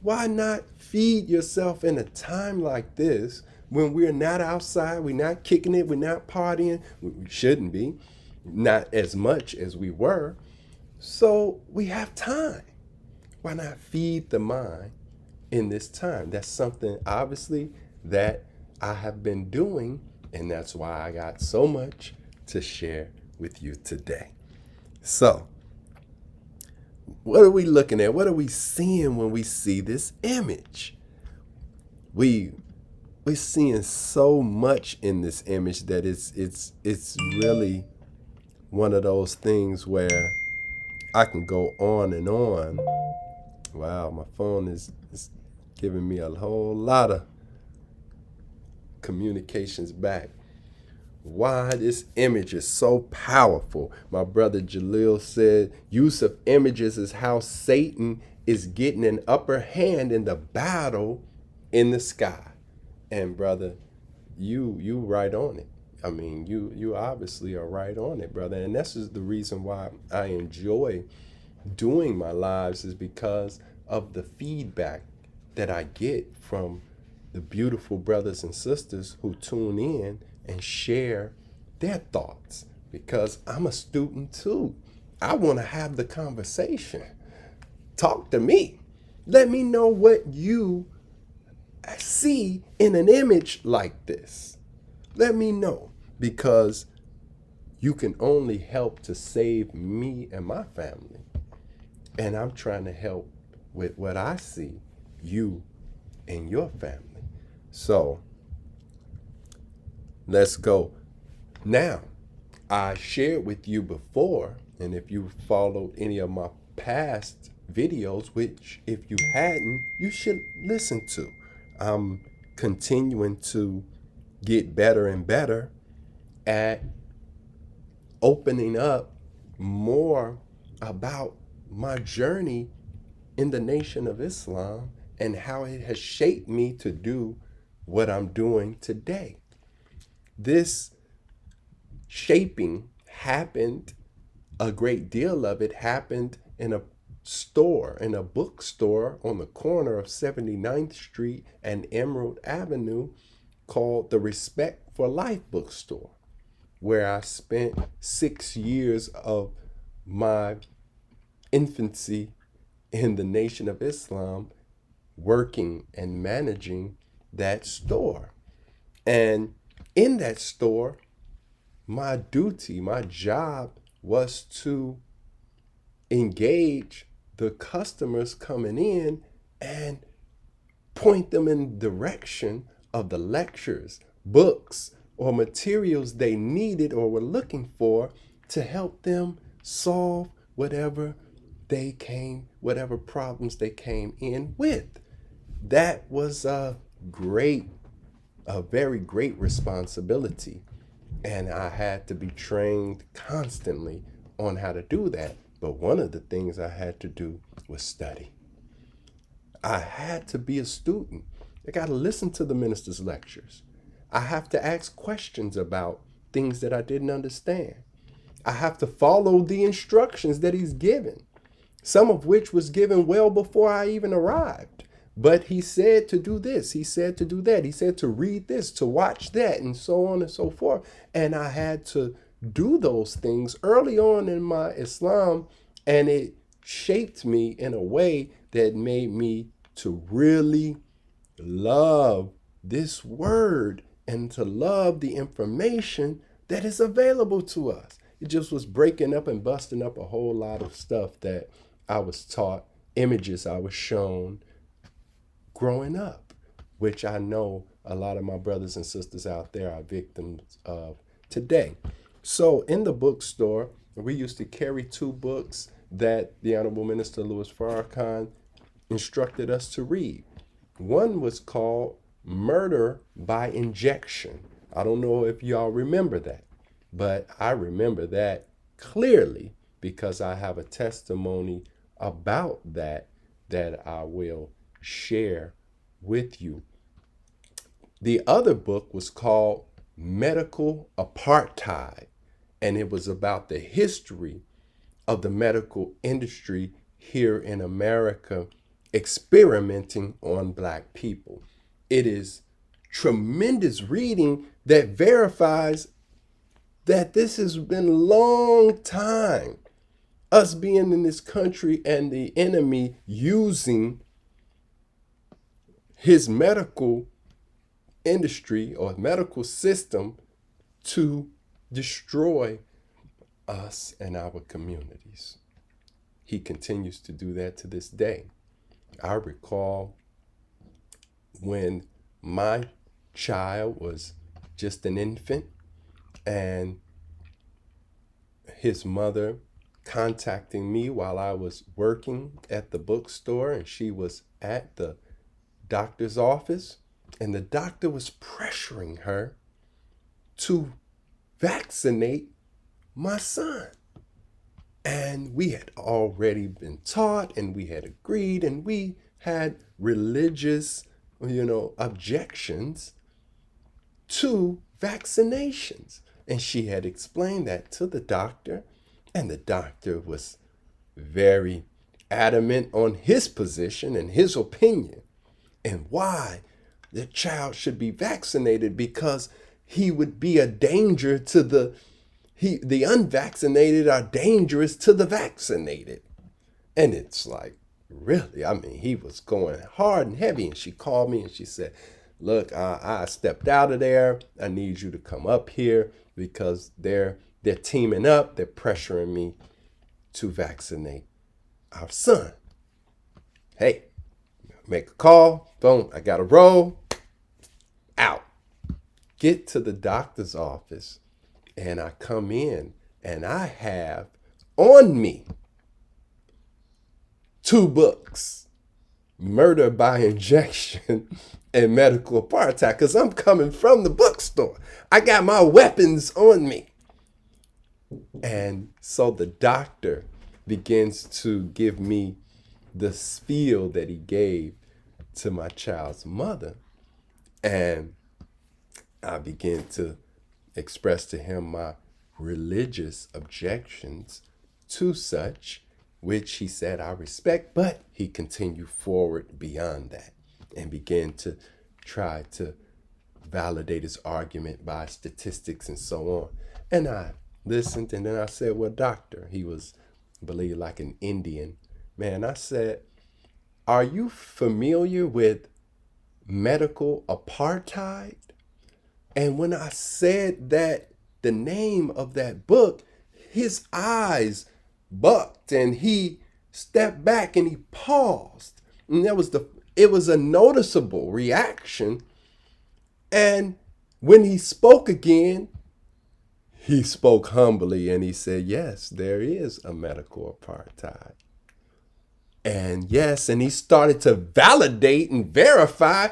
Why not feed yourself in a time like this when we're not outside, we're not kicking it, we're not partying, we shouldn't be, not as much as we were. So we have time. Why not feed the mind in this time? That's something obviously that I have been doing, and that's why I got so much to share with you today. So, what are we looking at? What are we seeing when we see this image? We're seeing so much in this image that it's really one of those things where I can go on and on. Wow, my phone is giving me a whole lot of communications back. Why this image is so powerful. My brother Jalil said, use of images is how Satan is getting an upper hand in the battle in the sky. And brother, you right on it. I mean, you obviously are right on it, brother. And this is the reason why I enjoy doing my lives, is because of the feedback that I get from the beautiful brothers and sisters who tune in and share their thoughts, because I'm a student too. I want to have the conversation. Talk to me. Let me know what you see in an image like this. Let me know, because you can only help to save me and my family. And I'm trying to help with what I see, you and your family. So let's go. Now, I shared with you before, and if you followed any of my past videos, which if you hadn't, you should listen to. I'm continuing to get better and better at opening up more about my journey in the Nation of Islam and how it has shaped me to do what I'm doing today. This shaping happened, a great deal of it happened in a store, in a bookstore on the corner of 79th Street and Emerald Avenue called the Respect for Life bookstore, where I spent 6 years of my infancy in the Nation of Islam working and managing that store. And in that store, my duty, my job was to engage the customers coming in and point them in the direction of the lectures, books, or materials they needed or were looking for to help them solve whatever problems they came in with. That was a great a very great responsibility. And I had to be trained constantly on how to do that. But one of the things I had to do was study. I had to be a student. I got to listen to the minister's lectures. I have to ask questions about things that I didn't understand. I have to follow the instructions that he's given, some of which was given well before I even arrived. But he said to do this, he said to do that, he said to read this, to watch that, and so on and so forth. And I had to do those things early on in my Islam, and it shaped me in a way that made me to really love this word and to love the information that is available to us. It just was breaking up and busting up a whole lot of stuff that I was taught, images I was shown growing up, which I know a lot of my brothers and sisters out there are victims of today. So in the bookstore, we used to carry two books that the Honorable Minister Louis Farrakhan instructed us to read. One was called Murder by Injection. I don't know if y'all remember that, but I remember that clearly because I have a testimony about that I will share with you. The other book was called Medical Apartheid, and it was about the history of the medical industry here in America experimenting on Black people. It is tremendous reading that verifies that this has been a long time, us being in this country and the enemy using his medical industry or medical system to destroy us and our communities. He continues to do that to this day. I recall when my child was just an infant and his mother contacting me while I was working at the bookstore, and she was at the doctor's office, and the doctor was pressuring her to vaccinate my son. And we had already been taught and we had agreed and we had religious, objections to vaccinations. And she had explained that to the doctor, and the doctor was very adamant on his position and his opinion and why the child should be vaccinated, because he would be a danger to the unvaccinated are dangerous to the vaccinated. And it's like, really? I mean, he was going hard and heavy. And she called me and she said, look, I stepped out of there. I need you to come up here because they're teaming up. They're pressuring me to vaccinate our son. Hey, make a call. Boom, I got to roll. Out. Get to the doctor's office. And I come in and I have on me two books, Murder by Injection and Medical Apartheid, because I'm coming from the bookstore. I got my weapons on me. And so the doctor begins to give me the spiel that he gave to my child's mother. And I begin to express to him my religious objections to such, which he said I respect, but he continued forward beyond that and began to try to validate his argument by statistics and so on. And I listened, and then I said, well, doctor, he was, I believe, like an Indian man. I said, are you familiar with medical apartheid? And when I said that, the name of that book, his eyes bucked and he stepped back and he paused. And it was a noticeable reaction. And when he spoke again, he spoke humbly and he said, yes, there is a medical apartheid. And yes, and he started to validate and verify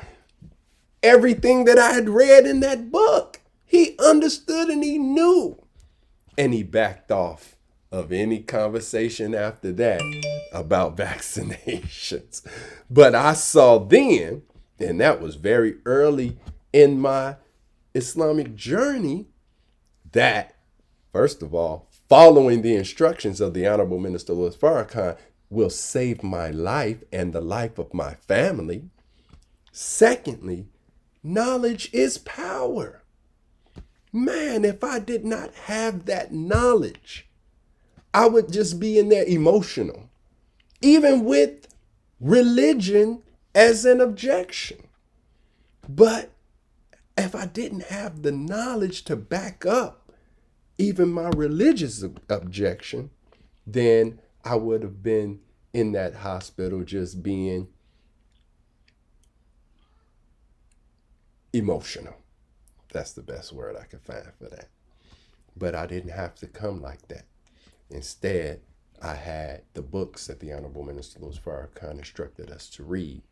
everything that I had read in that book. He understood and he knew. And he backed off of any conversation after that about vaccinations. But I saw then, and that was very early in my Islamic journey, that, first of all, following the instructions of the Honorable Minister Louis Farrakhan will save my life and the life of my family. Secondly, knowledge is power. Man, if I did not have that knowledge, I would just be in there emotional, even with religion as an objection. But if I didn't have the knowledge to back up even my religious objection, then I would have been in that hospital just being emotional. That's the best word I could find for that. But I didn't have to come like that. Instead, I had the books that the Honorable Minister Louis Farrakhan instructed us to read,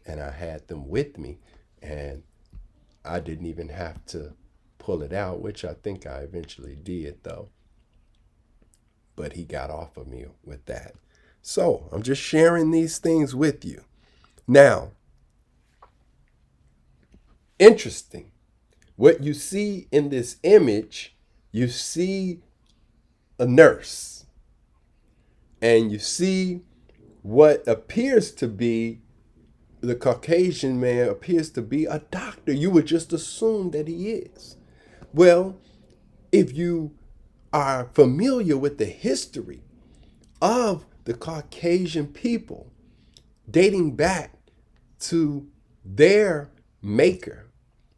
and I had them with me, and I didn't even have to pull it out, which I think I eventually did, though. But he got off of me with that. So I'm just sharing these things with you. Now, interesting. What you see in this image, you see a nurse, and you see what appears to be the Caucasian man appears to be a doctor. You would just assume that he is. Well, if you are familiar with the history of the Caucasian people, dating back to their maker,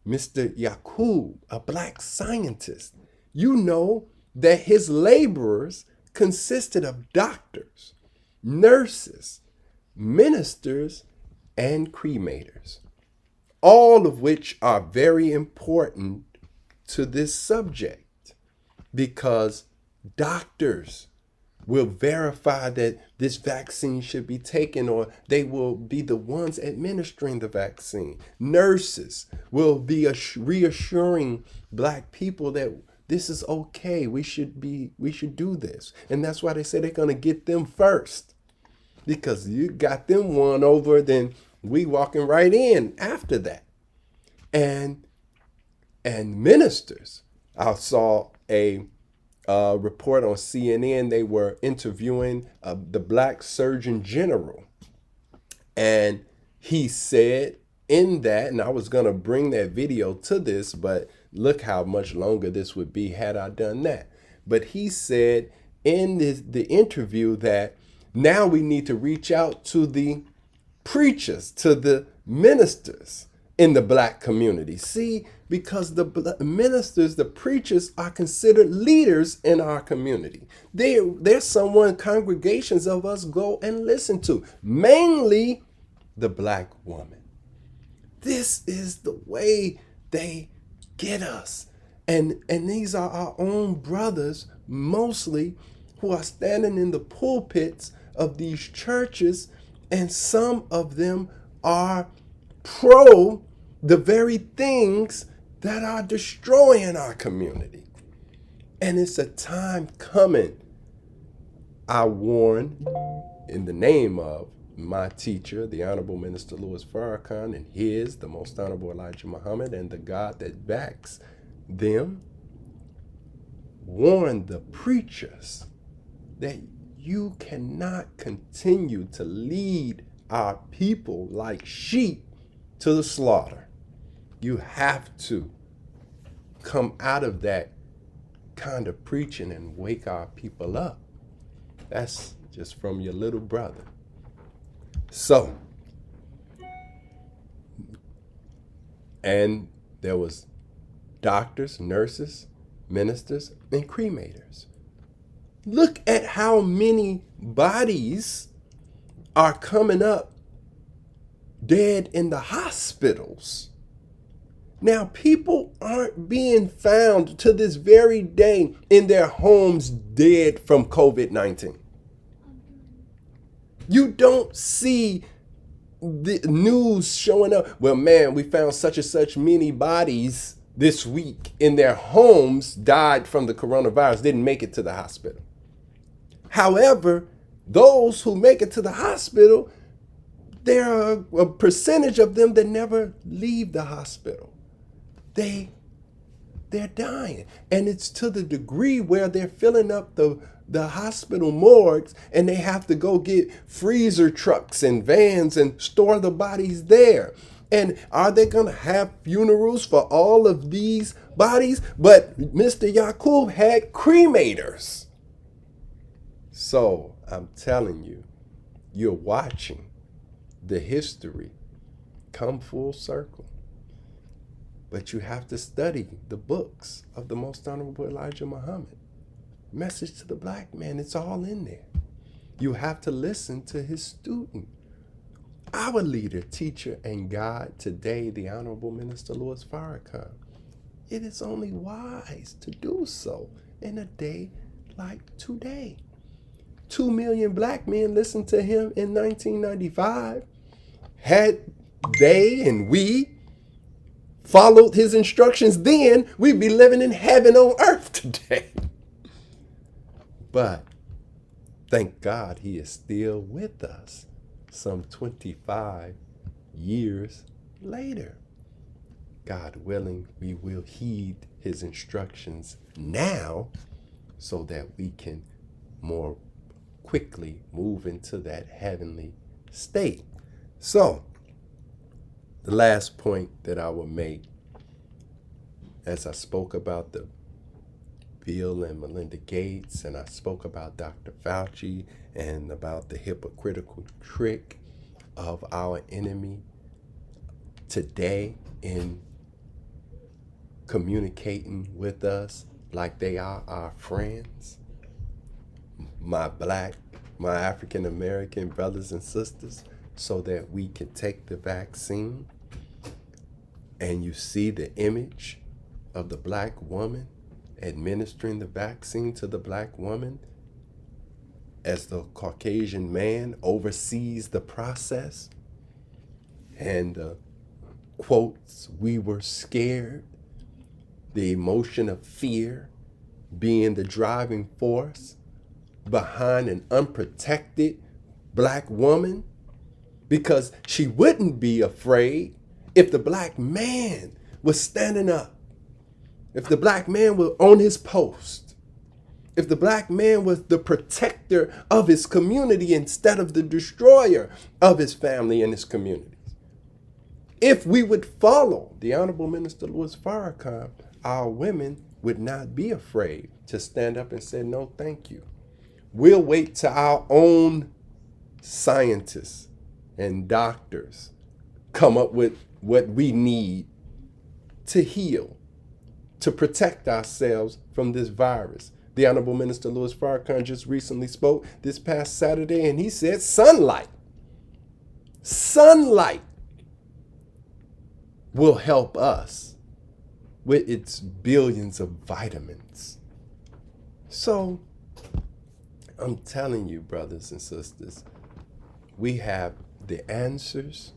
Mr. Yaqub, a black scientist, you know that his laborers consisted of doctors, nurses, ministers, and cremators, all of which are very important to this subject, because doctors will verify that this vaccine should be taken, or they will be the ones administering the vaccine. Nurses will be reassuring black people that this is okay. We should do this. And that's why they say they're going to get them first, because you got them won over, then we walking right in after that. And ministers, I saw a report on CNN. They were interviewing the black Surgeon General, and he said in that, and I was going to bring that video to this, but look how much longer this would be had I done that. But he said in the interview that now we need to reach out to the preachers, to the ministers in the black community. See, because the ministers, the preachers are considered leaders in our community. There's someone congregations of us go and listen to, mainly the black woman. This is the way they get us. And these are our own brothers, mostly, who are standing in the pulpits of these churches, and some of them are pro the very things that are destroying our community. And it's a time coming, I warn, in the name of my teacher, the Honorable Minister Louis Farrakhan, and the Most Honorable Elijah Muhammad, and the God that backs them, warn the preachers that you cannot continue to lead our people like sheep to the slaughter. You have to come out of that kind of preaching and wake our people up. That's just from your little brother. So, and there was doctors, nurses, ministers, and cremators. Look at how many bodies are coming up dead in the hospitals. Now, people aren't being found to this very day in their homes dead from COVID-19. You don't see the news showing up. Well, man, we found such and such many bodies this week in their homes died from the coronavirus, didn't make it to the hospital. However, those who make it to the hospital, there are a percentage of them that never leave the hospital. They're dying. And it's to the degree where they're filling up the hospital morgues and they have to go get freezer trucks and vans and store the bodies there. And are they going to have funerals for all of these bodies? But Mr. Yakub had cremators. So I'm telling you, you're watching the history come full circle. But you have to study the books of the Most Honorable Elijah Muhammad. Message to the Black Man, it's all in there. You have to listen to his student. Our leader, teacher, and guide today, the Honorable Minister Louis Farrakhan. It is only wise to do so in a day like today. 2 million black men listened to him in 1995. Had they and we followed his instructions then, we'd be living in heaven on earth today. But thank God he is still with us some 25 years later. God willing, we will heed his instructions now so that we can more quickly move into that heavenly state. So, the last point that I will make, as I spoke about the Bill and Melinda Gates, and I spoke about Dr. Fauci, and about the hypocritical trick of our enemy today in communicating with us like they are our friends. My African American brothers and sisters, so that we can take the vaccine. And you see the image of the black woman administering the vaccine to the black woman as the Caucasian man oversees the process. And quotes, "We were scared," the emotion of fear being the driving force behind an unprotected black woman, because she wouldn't be afraid if the black man was standing up, if the black man was on his post, if the black man was the protector of his community instead of the destroyer of his family and his communities. If we would follow the Honorable Minister Louis Farrakhan, our women would not be afraid to stand up and say, no, thank you. We'll wait till our own scientists and doctors come up with what we need to heal, to protect ourselves from this virus. The Honorable Minister Louis Farrakhan just recently spoke this past Saturday, and he said sunlight will help us with its billions of vitamins. So I'm telling you, brothers and sisters, we have the answers,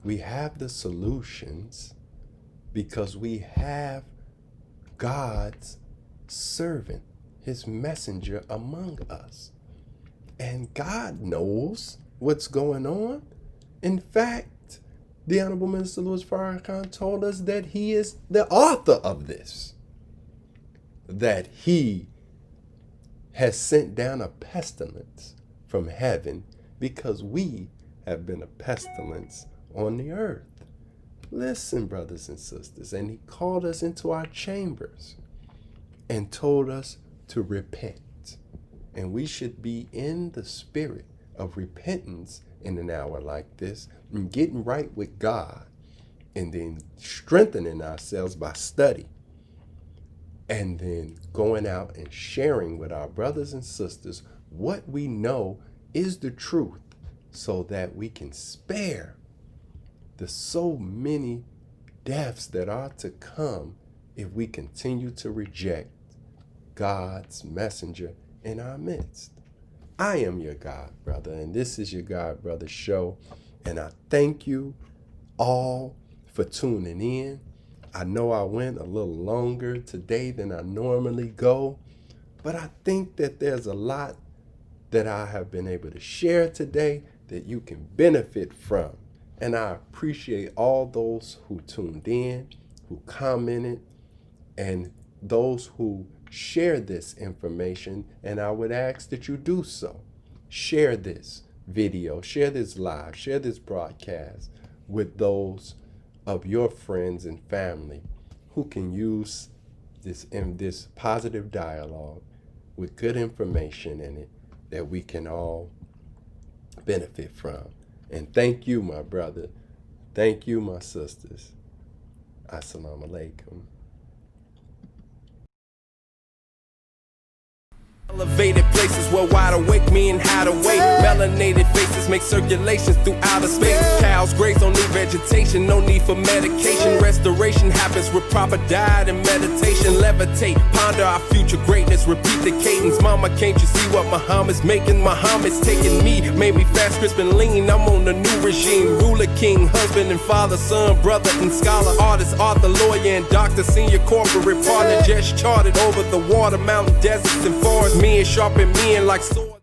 we have the solutions, because we have God's servant, his messenger among us. And God knows what's going on. In fact, the Honorable Minister Louis Farrakhan told us that he is the author of this, that he has sent down a pestilence from heaven because we have been a pestilence on the earth. Listen, brothers and sisters, and he called us into our chambers and told us to repent. And we should be in the spirit of repentance in an hour like this, and getting right with God, and then strengthening ourselves by study, and then going out and sharing with our brothers and sisters what we know is the truth, so that we can spare the so many deaths that are to come if we continue to reject God's messenger in our midst. I am your God brother, and this is Yourgodbrotha Show. And I thank you all for tuning in. I know I went a little longer today than I normally go, but I think that there's a lot that I have been able to share today that you can benefit from. And I appreciate all those who tuned in, who commented, and those who share this information. And I would ask that you do so. Share this video, share this live, share this broadcast with those of your friends and family who can use this positive dialogue with good information in it that we can all benefit from. And thank you, my brother. Thank you, my sisters. Assalamu alaikum. Elevated places where wide awake mean hide away. Melanated faces make circulations through outer space. Cows graze on new vegetation, no need for medication. Restoration happens with proper diet and meditation. Levitate, ponder our future greatness, repeat the cadence. Mama, can't you see what Muhammad's making? Muhammad's taking me, made me fast, crisp, and lean. I'm on a new regime. Ruler, king, husband and father, son, brother and scholar, artist, author, lawyer and doctor, senior corporate partner, just charted over the water, mountain, deserts and forests. Me and sharpen men like swords.